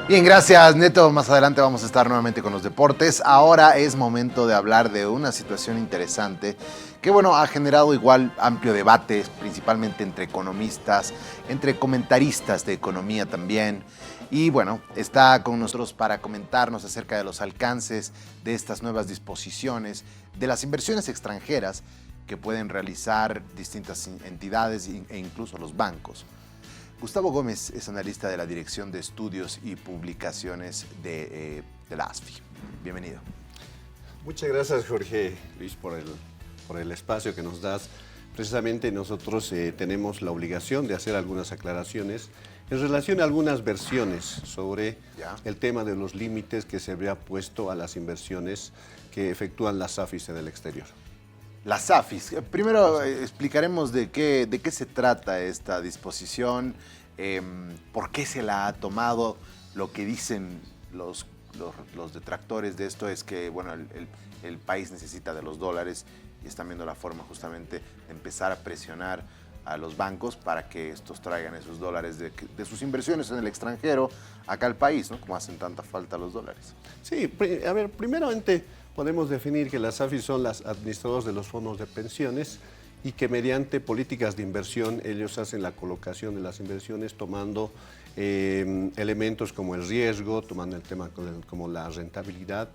Bien, gracias Neto. Más adelante vamos a estar nuevamente con los deportes. Ahora es momento de hablar de una situación interesante que, bueno, ha generado igual amplio debate, principalmente entre economistas, entre comentaristas de economía también. Y bueno, está con nosotros para comentarnos acerca de los alcances de estas nuevas disposiciones, de las inversiones extranjeras que pueden realizar distintas entidades e incluso los bancos. Gustavo Gómez es analista de la Dirección de Estudios y Publicaciones de la ASFI. Bienvenido. Muchas gracias, Jorge Luis, por el espacio que nos das. Precisamente nosotros tenemos la obligación de hacer algunas aclaraciones en relación a algunas versiones sobre el tema de los límites que se habría puesto a las inversiones que efectúan las AFIs en el exterior. Las AFIs. Primero explicaremos de qué se trata esta disposición, por qué se la ha tomado. Lo que dicen los detractores de esto es que bueno, el país necesita de los dólares y están viendo la forma justamente de empezar a presionar a los bancos para que estos traigan esos dólares de sus inversiones en el extranjero acá al país, ¿no? Como hacen tanta falta los dólares. Sí, a ver, primeramente podemos definir que las AFIs son las administradoras de los fondos de pensiones y que mediante políticas de inversión ellos hacen la colocación de las inversiones tomando elementos como el riesgo, tomando el tema como la rentabilidad,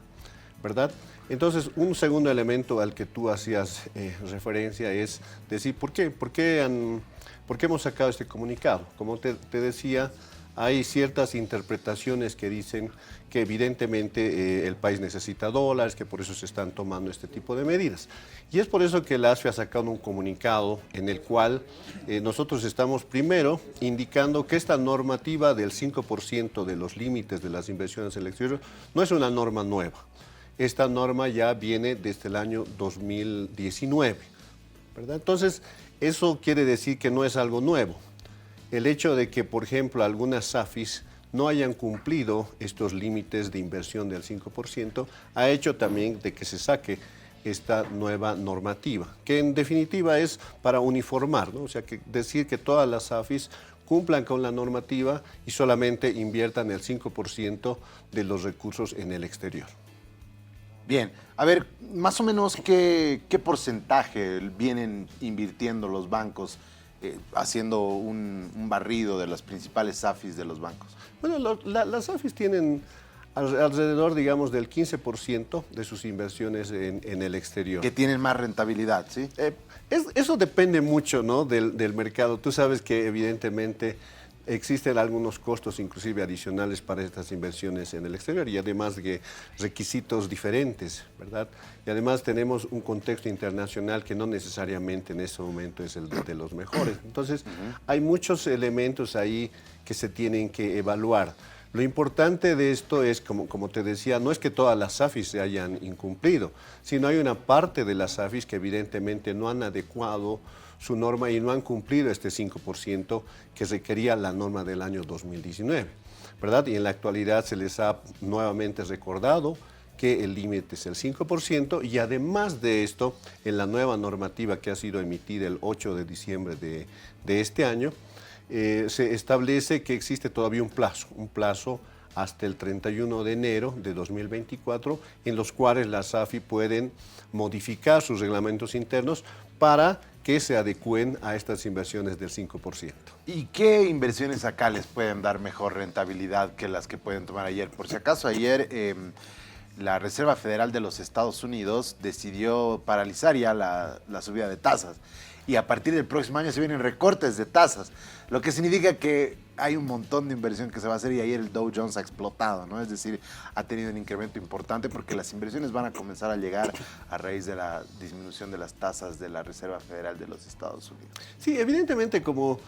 ¿verdad? Entonces, un segundo elemento al que tú hacías referencia es decir, ¿por qué hemos sacado este comunicado? Como te decía, hay ciertas interpretaciones que dicen que evidentemente el país necesita dólares, que por eso se están tomando este tipo de medidas. Y es por eso que la ASFI ha sacado un comunicado en el cual nosotros estamos primero indicando que esta normativa del 5% de los límites de las inversiones en el exterior no es una norma nueva. Esta norma ya viene desde el año 2019, ¿verdad? Entonces, eso quiere decir que no es algo nuevo. El hecho de que, por ejemplo, algunas AFIs no hayan cumplido estos límites de inversión del 5%, ha hecho también de que se saque esta nueva normativa, que en definitiva es para uniformar, ¿no? O sea, que decir que todas las AFIs cumplan con la normativa y solamente inviertan el 5% de los recursos en el exterior. Bien, a ver, más o menos qué porcentaje vienen invirtiendo los bancos haciendo un barrido de las principales AFIs de los bancos. Bueno, las AFIs tienen alrededor, digamos, del 15% de sus inversiones en el exterior. Que tienen más rentabilidad, ¿sí? Eso depende mucho, ¿no?, del mercado. Tú sabes que evidentemente existen algunos costos inclusive adicionales para estas inversiones en el exterior y además de requisitos diferentes, ¿verdad? Y además tenemos un contexto internacional que no necesariamente en este momento es el de los mejores. Entonces, hay muchos elementos ahí que se tienen que evaluar. Lo importante de esto es, como te decía, no es que todas las AFIs se hayan incumplido, sino hay una parte de las AFIs que evidentemente no han adecuado su norma y no han cumplido este 5% que requería la norma del año 2019, ¿verdad? Y en la actualidad se les ha nuevamente recordado que el límite es el 5% y además de esto, en la nueva normativa que ha sido emitida el 8 de diciembre de este año, se establece que existe todavía un plazo hasta el 31 de enero de 2024, en los cuales las AFI pueden modificar sus reglamentos internos para que se adecúen a estas inversiones del 5%. ¿Y qué inversiones acá les pueden dar mejor rentabilidad que las que pueden tomar ayer? Por si acaso, ayer la Reserva Federal de los Estados Unidos decidió paralizar ya la subida de tasas. Y a partir del próximo año se vienen recortes de tasas, lo que significa que hay un montón de inversión que se va a hacer y ayer el Dow Jones ha explotado, ¿no? Es decir, ha tenido un incremento importante porque las inversiones van a comenzar a llegar a raíz de la disminución de las tasas de la Reserva Federal de los Estados Unidos. Sí, evidentemente como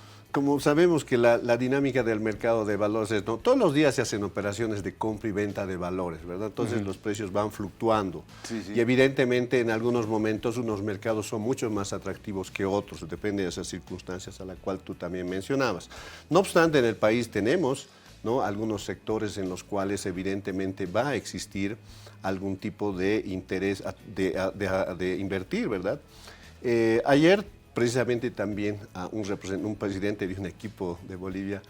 sabemos que la dinámica del mercado de valores es, ¿no?, todos los días se hacen operaciones de compra y venta de valores, ¿verdad? Entonces los precios van fluctuando. Sí, sí. Y evidentemente en algunos momentos unos mercados son mucho más atractivos que otros, depende de esas circunstancias a las cuales tú también mencionabas. No obstante, en el país tenemos, ¿no?, algunos sectores en los cuales evidentemente va a existir algún tipo de interés de invertir, ¿verdad? Ayer precisamente también un presidente de un equipo de Bolivia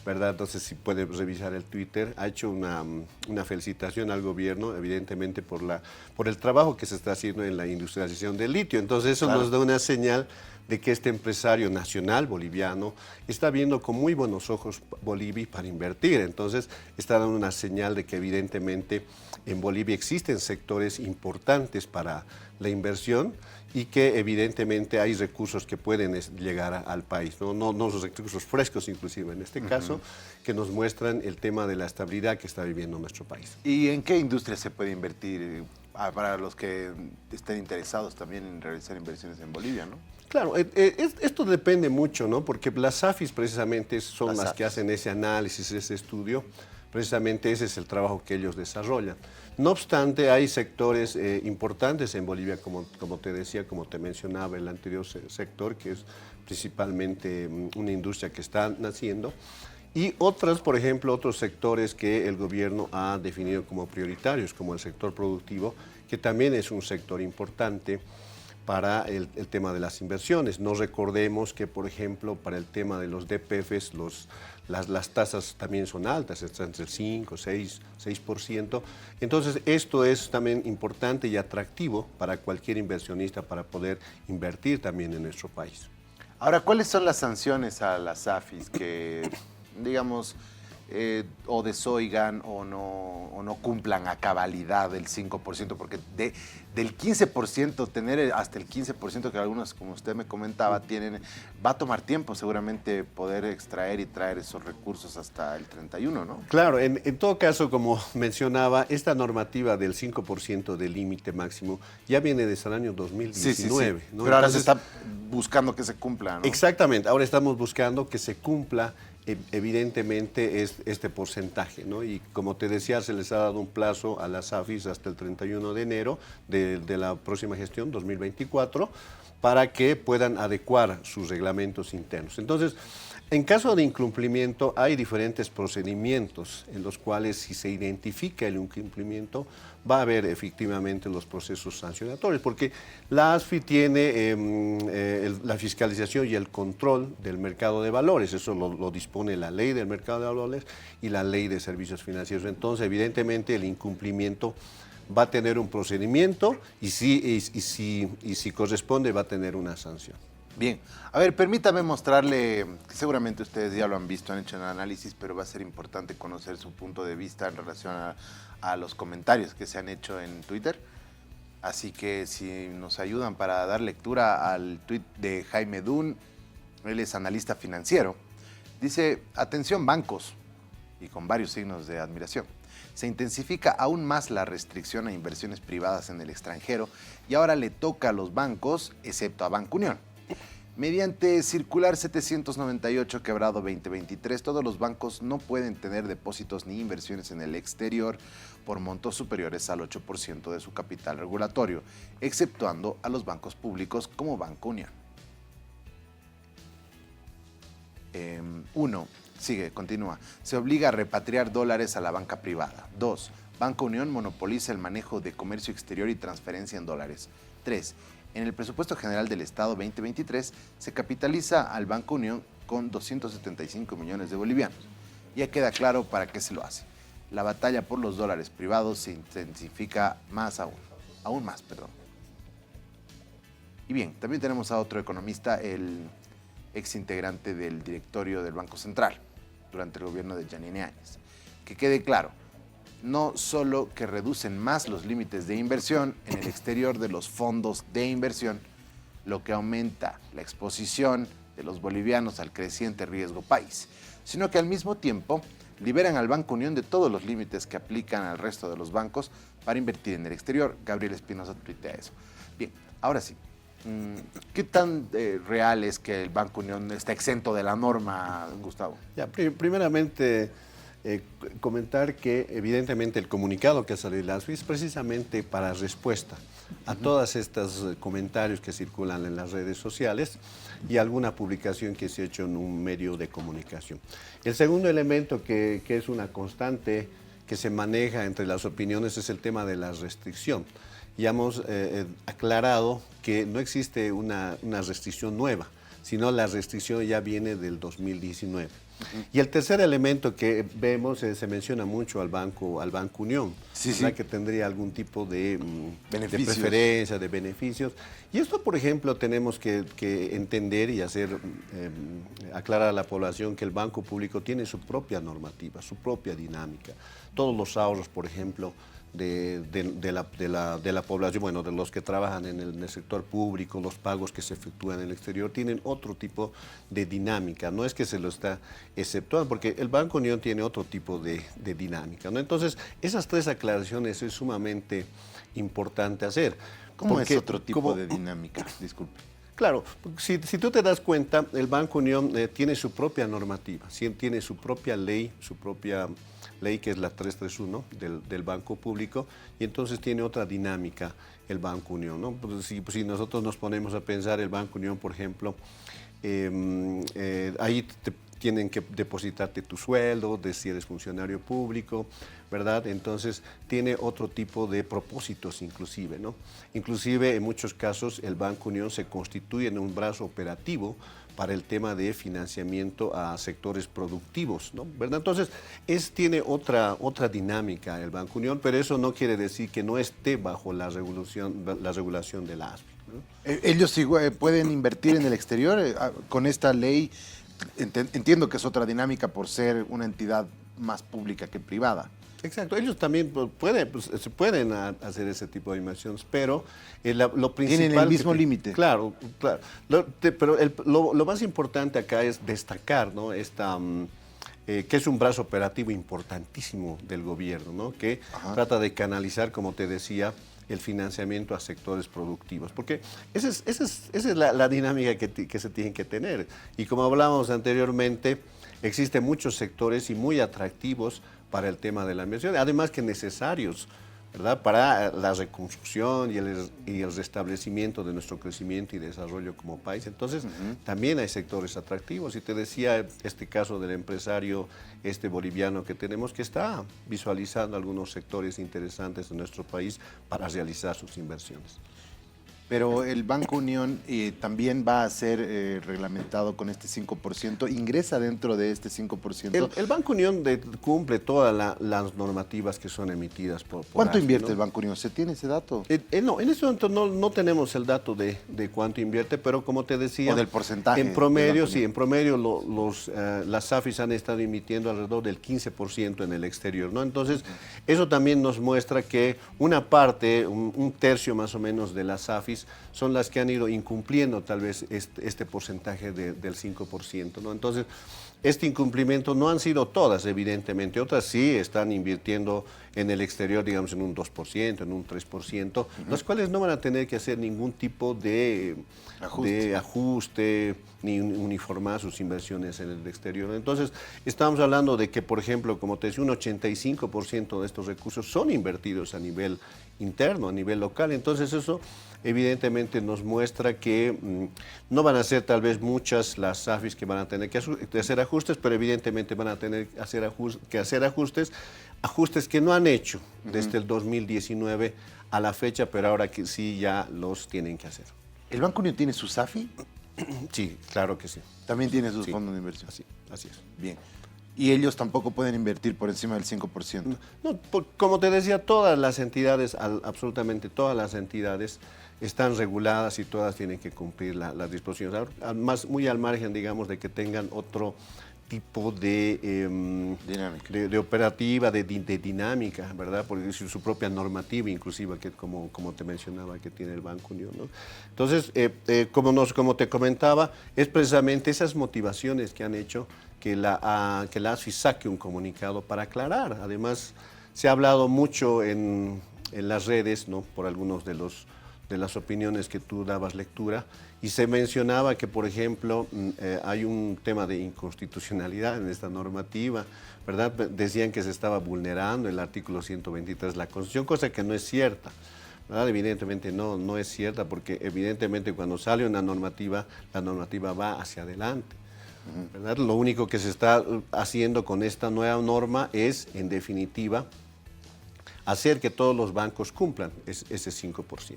¿verdad? No sé si puede revisar el Twitter, ha hecho una felicitación al gobierno, evidentemente por el trabajo que se está haciendo en la industrialización del litio. Entonces eso nos da una señal de que este empresario nacional boliviano está viendo con muy buenos ojos Bolivia para invertir. Entonces está dando una señal de que evidentemente en Bolivia existen sectores importantes para la inversión y que evidentemente hay recursos que pueden llegar al país, no los recursos frescos inclusive en este caso, que nos muestran el tema de la estabilidad que está viviendo nuestro país. ¿Y en qué industria se puede invertir para los que estén interesados también en realizar inversiones en Bolivia, ¿no? Claro, esto depende mucho, ¿no? Porque las AFIS precisamente son las que hacen ese análisis, ese estudio. Precisamente ese es el trabajo que ellos desarrollan. No obstante, hay sectores importantes en Bolivia, como te decía, como te mencionaba el anterior sector, que es principalmente una industria que está naciendo, y otras, por ejemplo, otros sectores que el gobierno ha definido como prioritarios, como el sector productivo, que también es un sector importante para el tema de las inversiones. No recordemos que, por ejemplo, para el tema de los DPFs, las tasas también son altas, están entre el 5, 6%. Entonces, esto es también importante y atractivo para cualquier inversionista para poder invertir también en nuestro país. Ahora, ¿cuáles son las sanciones a las AFIS que, digamos, o desoigan o no cumplan a cabalidad el 5%? Porque del 15%, tener hasta el 15% que algunos, como usted me comentaba, tienen, va a tomar tiempo seguramente poder extraer y traer esos recursos hasta el 31, ¿no? Claro, en todo caso, como mencionaba, esta normativa del 5% del límite máximo ya viene desde el año 2019. Sí. ¿No? Pero ahora se está buscando que se cumpla, ¿no? Exactamente, ahora estamos buscando que se cumpla evidentemente es este porcentaje, ¿no? Y como te decía, se les ha dado un plazo a las AFIS hasta el 31 de enero de la próxima gestión, 2024, para que puedan adecuar sus reglamentos internos. Entonces, en caso de incumplimiento, hay diferentes procedimientos en los cuales, si se identifica el incumplimiento, va a haber efectivamente los procesos sancionatorios, porque la ASFI tiene la fiscalización y el control del mercado de valores, eso lo dispone la ley del mercado de valores y la ley de servicios financieros. Entonces, evidentemente, el incumplimiento va a tener un procedimiento y si corresponde, va a tener una sanción. Bien, a ver, permítame mostrarle, que seguramente ustedes ya lo han visto, han hecho el análisis, pero va a ser importante conocer su punto de vista en relación a los comentarios que se han hecho en Twitter. Así que si nos ayudan para dar lectura al tweet de Jaime Dun, él es analista financiero, dice, atención bancos, y con varios signos de admiración. Se intensifica aún más la restricción a inversiones privadas en el extranjero y ahora le toca a los bancos, excepto a Banco Unión. Mediante circular 798 quebrado 2023, todos los bancos no pueden tener depósitos ni inversiones en el exterior por montos superiores al 8% de su capital regulatorio, exceptuando a los bancos públicos como Banco Unión. 1. Continúa. Se obliga a repatriar dólares a la banca privada. 2. Banco Unión monopoliza el manejo de comercio exterior y transferencia en dólares. 3. En el presupuesto general del Estado 2023 se capitaliza al Banco Unión con 275 millones de bolivianos. Ya queda claro para qué se lo hace. La batalla por los dólares privados se intensifica aún más. Y bien, también tenemos a otro economista, el exintegrante del directorio del Banco Central durante el gobierno de Janine Áñez. Que quede claro, no solo que reducen más los límites de inversión en el exterior de los fondos de inversión, lo que aumenta la exposición de los bolivianos al creciente riesgo país, sino que al mismo tiempo liberan al Banco Unión de todos los límites que aplican al resto de los bancos para invertir en el exterior. Gabriel Espinosa tuitea eso. Bien, ahora sí, ¿qué tan real es que el Banco Unión está exento de la norma, Gustavo? Ya, primeramente, comentar que evidentemente el comunicado que ha salido de la ASFI es precisamente para respuesta a todos estos comentarios que circulan en las redes sociales y alguna publicación que se ha hecho en un medio de comunicación. El segundo elemento que es una constante que se maneja entre las opiniones es el tema de la restricción. Ya hemos aclarado que no existe una restricción nueva, sino la restricción ya viene del 2019. Y el tercer elemento que vemos, se menciona mucho al Banco Unión, Sí, ¿verdad? sí. Que tendría algún tipo de Beneficios. preferencia, de beneficios. Y esto, por ejemplo, tenemos que entender y aclarar a la población que el banco público tiene su propia normativa, su propia dinámica. Todos los ahorros, por ejemplo, de la población, bueno, de los que trabajan en el sector público, los pagos que se efectúan en el exterior, tienen otro tipo de dinámica. No es que se lo está exceptuando, porque el Banco Unión tiene otro tipo de dinámica, ¿no? Entonces, esas tres aclaraciones es sumamente importante hacer. ¿Cómo es Porque otro tipo de dinámica? Disculpe. Claro, si tú te das cuenta, el Banco Unión tiene su propia normativa, tiene su propia ley que es la 331 del Banco Público, y entonces tiene otra dinámica el Banco Unión, ¿no? Pues si nosotros nos ponemos a pensar el Banco Unión, por ejemplo, ahí tienen que depositarte tu sueldo, de si eres funcionario público, ¿verdad? Entonces tiene otro tipo de propósitos inclusive, ¿no? Inclusive en muchos casos el Banco Unión se constituye en un brazo operativo para el tema de financiamiento a sectores productivos, ¿no? ¿Verdad? Entonces, tiene otra dinámica el Banco Unión, pero eso no quiere decir que no esté bajo la regulación de la ASFI, ¿no? ¿Ellos pueden invertir en el exterior con esta ley? Entiendo que es otra dinámica por ser una entidad más pública que privada. Exacto, ellos también se pueden hacer ese tipo de inversiones, pero lo principal... Tienen el mismo límite. Claro, claro. Pero lo más importante acá es destacar, ¿no? Que es un brazo operativo importantísimo del gobierno, ¿no? Que trata de canalizar, como te decía, el financiamiento a sectores productivos, porque esa es la dinámica que se tiene que tener. Y como hablábamos anteriormente, existen muchos sectores y muy atractivos para el tema de la inversión, además que necesarios, ¿verdad? Para la reconstrucción y el restablecimiento de nuestro crecimiento y desarrollo como país. Entonces, también hay sectores atractivos. Y te decía este caso del empresario boliviano que tenemos, que está visualizando algunos sectores interesantes de nuestro país para realizar sus inversiones. Pero el Banco Unión también va a ser reglamentado con este 5%, ingresa dentro de este 5%. El Banco Unión cumple todas las normativas que son emitidas por ¿Cuánto ASFI, invierte ¿no? el Banco Unión? ¿Se tiene ese dato? No, en este momento no tenemos el dato de cuánto invierte, pero como te decía... ¿O del porcentaje? En promedio, sí, en promedio las AFIs han estado emitiendo alrededor del 15% en el exterior, ¿no? Entonces, eso también nos muestra que una parte, un tercio más o menos de las AFIs son las que han ido incumpliendo tal vez este porcentaje del 5%, ¿no? Entonces, este incumplimiento no han sido todas, evidentemente. Otras sí están invirtiendo en el exterior, digamos, en un 2%, en un 3%, las cuales no van a tener que hacer ningún tipo de ajuste ni uniformar sus inversiones en el exterior. Entonces, estamos hablando de que, por ejemplo, como te decía, un 85% de estos recursos son invertidos a nivel interno, a nivel local. Entonces, eso evidentemente nos muestra que no van a ser tal vez muchas las AFIs que van a tener que hacer ajustes, pero evidentemente van a tener que hacer ajustes que no han hecho desde el 2019 a la fecha, pero ahora que sí ya los tienen que hacer. ¿El Banco Unión tiene su SAFI? Sí, claro que sí. También tiene sus Sí. fondos de inversión. Así es. Bien. Y ellos tampoco pueden invertir por encima del 5%. No, como te decía, todas las entidades, absolutamente todas las entidades están reguladas y todas tienen que cumplir las disposiciones, muy al margen, digamos, de que tengan otro tipo Dinámica. de operativa, de dinámica, ¿verdad? Por decir su propia normativa, inclusive, que como te mencionaba, que tiene el Banco Unión, ¿no? Entonces, como te comentaba, es precisamente esas motivaciones que han hecho que la ASFI saque un comunicado para aclarar. Además, se ha hablado mucho en las redes, ¿no? Por algunos de las opiniones que tú dabas lectura, y se mencionaba que, por ejemplo, hay un tema de inconstitucionalidad en esta normativa, ¿verdad? Decían que se estaba vulnerando el artículo 123 de la Constitución, cosa que no es cierta, ¿verdad? Evidentemente no es cierta, porque evidentemente cuando sale una normativa, la normativa va hacia adelante, ¿verdad? Lo único que se está haciendo con esta nueva norma es, en definitiva, hacer que todos los bancos cumplan ese 5%.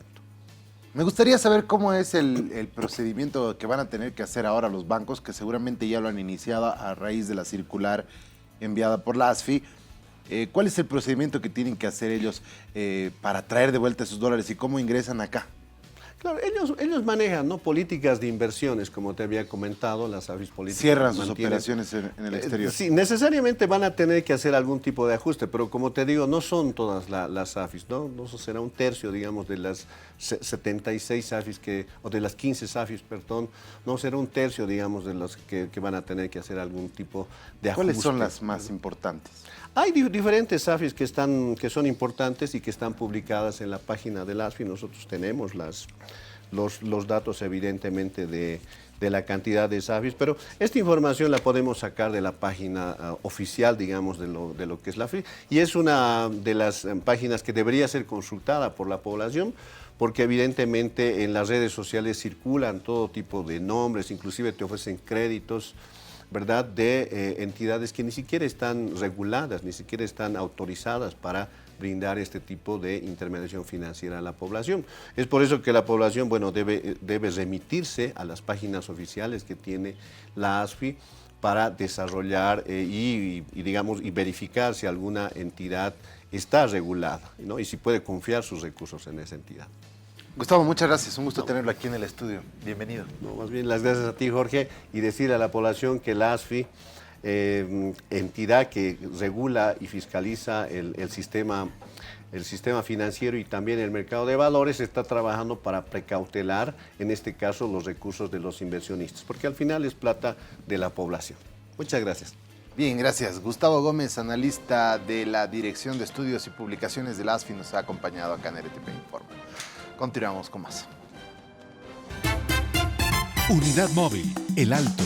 Me gustaría saber cómo es el procedimiento que van a tener que hacer ahora los bancos, que seguramente ya lo han iniciado a raíz de la circular enviada por la ASFI. ¿Cuál es el procedimiento que tienen que hacer ellos para traer de vuelta esos dólares y cómo ingresan acá? Claro, ellos manejan, ¿no?, políticas de inversiones, como te había comentado, las AFIs políticas. Cierran sus operaciones en el exterior. Sí, necesariamente van a tener que hacer algún tipo de ajuste, pero como te digo, no son todas las AFIs, ¿no? No será un tercio, digamos, de las 76 AFIs o de las 15 AFIs, perdón, no será un tercio, digamos, de los que van a tener que hacer algún tipo de ajuste. ¿Cuáles son las más importantes? Hay diferentes AFIs que son importantes y que están publicadas en la página del ASFI. Nosotros tenemos los datos, evidentemente, de la cantidad de AFIs, pero esta información la podemos sacar de la página oficial, digamos, de lo que es la AFI, y es una de las páginas que debería ser consultada por la población, porque evidentemente en las redes sociales circulan todo tipo de nombres, inclusive te ofrecen créditos, ¿verdad?, de entidades que ni siquiera están reguladas, ni siquiera están autorizadas para brindar este tipo de intermediación financiera a la población. Es por eso que la población, bueno, debe remitirse a las páginas oficiales que tiene la ASFI para desarrollar y verificar si alguna entidad está regulada, ¿no?, y si puede confiar sus recursos en esa entidad. Gustavo, muchas gracias. Un gusto tenerlo aquí en el estudio. Bienvenido. No, más bien las gracias a ti, Jorge, y decirle a la población que la ASFI, entidad que regula y fiscaliza el sistema financiero y también el mercado de valores, está trabajando para precautelar, en este caso, los recursos de los inversionistas, porque al final es plata de la población. Muchas gracias. Bien, gracias. Gustavo Gómez, analista de la Dirección de Estudios y Publicaciones de la ASFI, nos ha acompañado acá en RTP Informa. Continuamos con más. Unidad Móvil, El Alto.